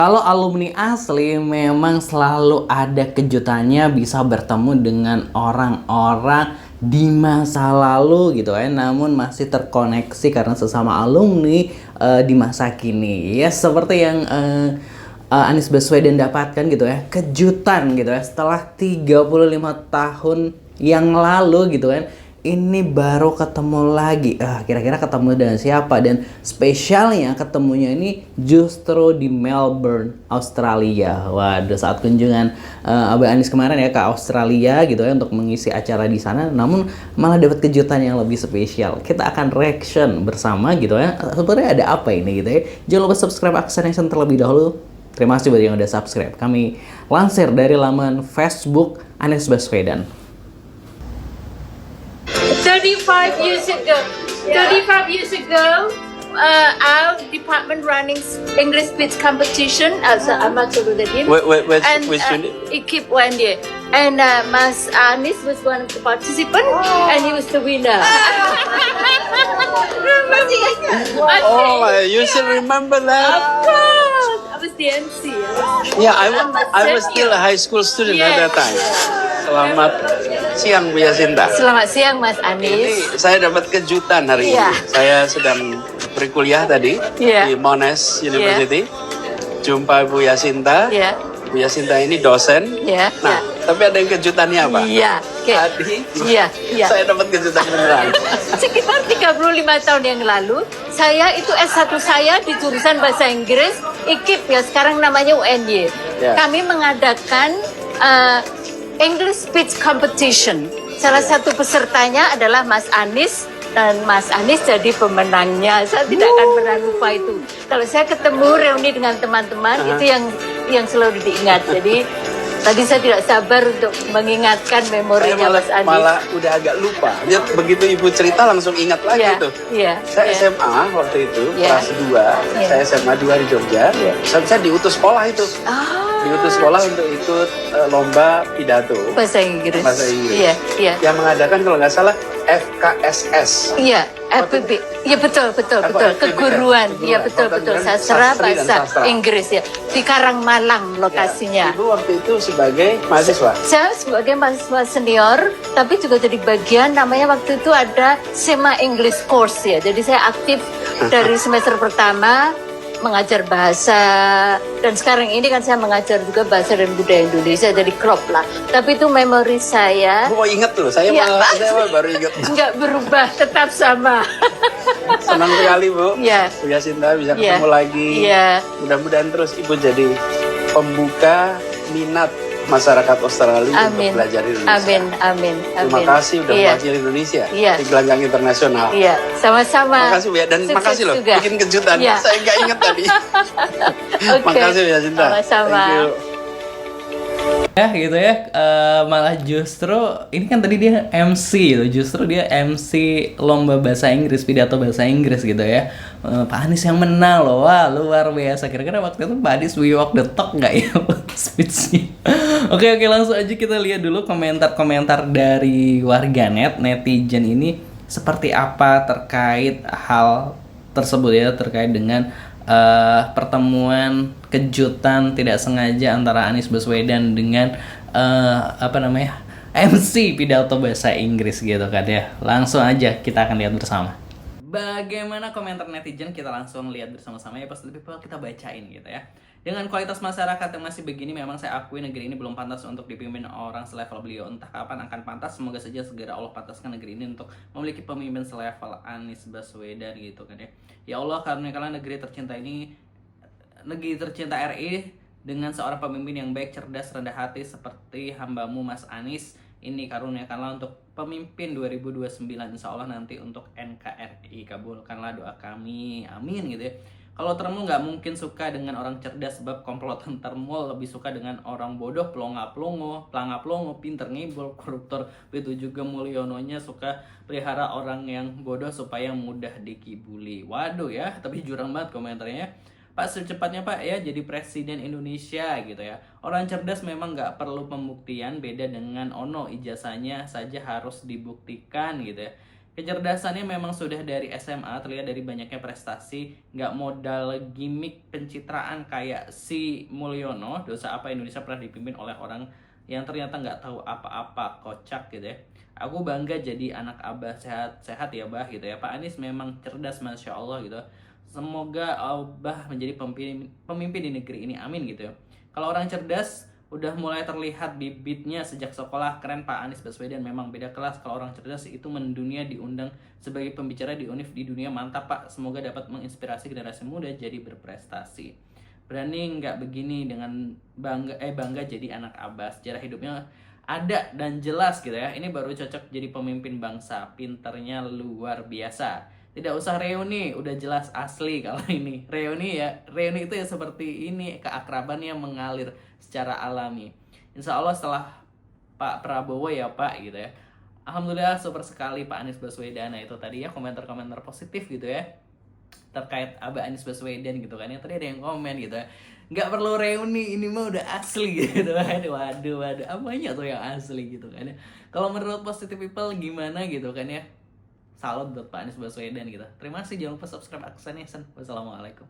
Kalau alumni asli memang selalu ada kejutannya bisa bertemu dengan orang-orang di masa lalu gitu ya, namun masih terkoneksi karena sesama alumni di masa kini. Ya seperti yang Anies Baswedan dapatkan gitu ya, kejutan gitu ya setelah 35 tahun yang lalu gitu kan. Ini baru ketemu lagi. Kira-kira ketemu dengan siapa? Dan spesialnya ketemunya ini justru di Melbourne, Australia. Waduh, saat kunjungan Abang Anies kemarin ya ke Australia gitu ya untuk mengisi acara di sana, namun malah dapat kejutan yang lebih spesial. Kita akan reaction bersama gitu ya. Sebenarnya ada apa ini gitu ya? Jangan lupa subscribe Aksen Action terlebih dahulu. Terima kasih buat yang udah subscribe. Kami lansir dari laman Facebook Anies Baswedan. 35 years ago, 35 years ago, our department running English speech competition as Amatuludin. Which And unit? it keep one year. And Mas Anis was one of the participants, and he was the winner. Oh, you still remember Of that? course, I was the MC. Yeah, I was still a high school student at that time. Selamat siang Bu Yasinta. Selamat siang Mas Ini Anis. saya dapat kejutan hari Iya. ini. Saya sedang berkuliah tadi Iya. di Monash University. Jumpa Bu Yasinta. Ya, Bu Yasinta ini dosen. ya, Nah, tapi ada yang kejutannya apa? iya, oke. Tadi Iya, iya. saya dapat kejutan beneran. Sekitar 35 tahun yang lalu, saya itu S1 saya di jurusan Bahasa Inggris, IKIP ya, sekarang namanya UNY. Ya. Kami mengadakan English Speech Competition. Salah satu pesertanya adalah Mas Anis, dan Mas Anis jadi pemenangnya. Saya tidak akan pernah lupa itu. Kalau saya ketemu reuni dengan teman-teman, itu yang selalu diingat. Jadi tadi saya tidak sabar untuk mengingatkan Saya memorinya Mas Anis. malah udah agak lupa. Dia begitu Ibu cerita langsung ingat lagi Iya, tuh. iya, Saya iya. SMA waktu itu, Iya. kelas 2. Iya. Saya SMA 2 di Jogja. Iya. Saya diutus sekolah itu. Diutus sekolah untuk ikut lomba pidato. Bahasa Inggris. Bahasa Inggris. Iya, iya. Yang mengadakan kalau nggak salah FKSS. Iya, FPB. Iya betul, betul, Apa, betul. FPB? Keguruan. Iya betul, Keguruan betul. dan Sastra sastri dan bahasa sastra. Inggris ya. Di Karangmalang lokasinya. Ibu waktu itu sebagai mahasiswa. Saya sebagai mahasiswa senior, tapi juga jadi bagian namanya waktu itu ada SEMA English Course ya. Jadi saya aktif dari semester pertama mengajar bahasa, dan sekarang ini kan saya mengajar juga bahasa dan budaya Indonesia, jadi crop lah. Tapi itu memori saya Bu kok inget loh, saya Iya. malah baru inget. nggak berubah, tetap sama. Senang sekali Bu. Iya. Bu Yasinta bisa Iya. ketemu lagi. Iya. Mudah-mudahan terus Ibu jadi pembuka minat masyarakat Australia Amin. untuk belajar Indonesia. Amin, amin, amin. Terima kasih udah Iya. mewakili Indonesia Iya. di gelanggang internasional. Iya, sama-sama. Makasih Bu ya, dan Sukses makasih loh juga. bikin kejutan. Iya. Saya nggak inget tadi. Oke. Makasih Bu Yasinta. Sama-sama. Thank you. Ya gitu ya, malah justru ini kan tadi dia MC gitu, justru dia MC lomba bahasa Inggris, pidato bahasa Inggris gitu ya. Pak Anies yang menang loh, wah luar biasa. Kira-kira waktu itu Pak Anies we walk the talk nggak ya speech-nya? Oke, langsung aja kita lihat dulu komentar-komentar dari warganet, netizen ini seperti apa terkait hal tersebut ya, terkait dengan pertemuan kejutan tidak sengaja antara Anies Baswedan dengan MC pidato bahasa Inggris gitu kan ya. Langsung aja kita akan lihat bersama. Bagaimana komentar netizen, kita langsung lihat bersama-sama ya, pas lebih kita bacain gitu ya. Dengan kualitas masyarakat yang masih begini, memang saya akui negeri ini belum pantas untuk dipimpin orang selevel beliau. Entah kapan akan pantas, semoga saja segera Allah pantaskan negeri ini untuk memiliki pemimpin selevel Anies Baswedan gitu kan ya. Ya Allah, karuniakanlah negeri tercinta ini, negeri tercinta RI, dengan seorang pemimpin yang baik, cerdas, rendah hati seperti hambamu Mas Anies. Ini karuniakanlah untuk pemimpin 2029, insya Allah nanti untuk NKRI. Kabulkanlah doa kami, amin gitu ya. Kalau Termul nggak mungkin suka dengan orang cerdas, sebab komplotan Termul lebih suka dengan orang bodoh, pelangap-longo, pinter ngibul, koruptor. Begitu juga Mulyononya suka pelihara orang yang bodoh supaya mudah dikibuli. Waduh ya, tapi jurang banget komentarnya. Pak, secepatnya Pak ya jadi presiden Indonesia gitu ya. Orang cerdas memang nggak perlu pembuktian, beda dengan Ono, ijazahnya saja harus dibuktikan gitu ya. Kecerdasannya memang sudah dari SMA, terlihat dari banyaknya prestasi, nggak modal gimmick pencitraan kayak si Mulyono. Dosa apa Indonesia pernah dipimpin oleh orang yang ternyata nggak tahu apa-apa, kocak gitu ya. Aku bangga jadi anak Abah, sehat-sehat ya Bah gitu ya. Pak Anies memang cerdas, Masya Allah gitu. Semoga Abah menjadi pemimpin di negeri ini, amin gitu ya. Kalau orang cerdas udah mulai terlihat bibitnya sejak sekolah. Keren Pak Anies Baswedan, memang beda kelas. Kalau orang cerdas itu mendunia, diundang sebagai pembicara di UNIF di dunia. Mantap Pak, semoga dapat menginspirasi generasi muda jadi berprestasi. Berani nggak begini dengan bangga jadi anak Abah. Sejarah hidupnya ada dan jelas gitu ya. Ini baru cocok jadi pemimpin bangsa. Pinternya luar biasa. Tidak usah reuni, udah jelas asli kalau ini. Reuni itu ya seperti ini, keakraban yang mengalir secara alami. Insya Allah setelah Pak Prabowo ya Pak gitu ya. Alhamdulillah super sekali Pak Anies Baswedan. Nah itu tadi ya komentar-komentar positif gitu ya terkait Abah Anies Baswedan gitu kan. Yang tadi ada yang komen gitu ya, nggak perlu reuni, ini mah udah asli gitu kan. Waduh, apanya tuh yang asli gitu kan ya. Kalau menurut positive people gimana gitu kan ya. Salut buat Pak Anies Baswedan gitu. Terima kasih, jangan lupa subscribe Aksan Yasan. Wassalamualaikum.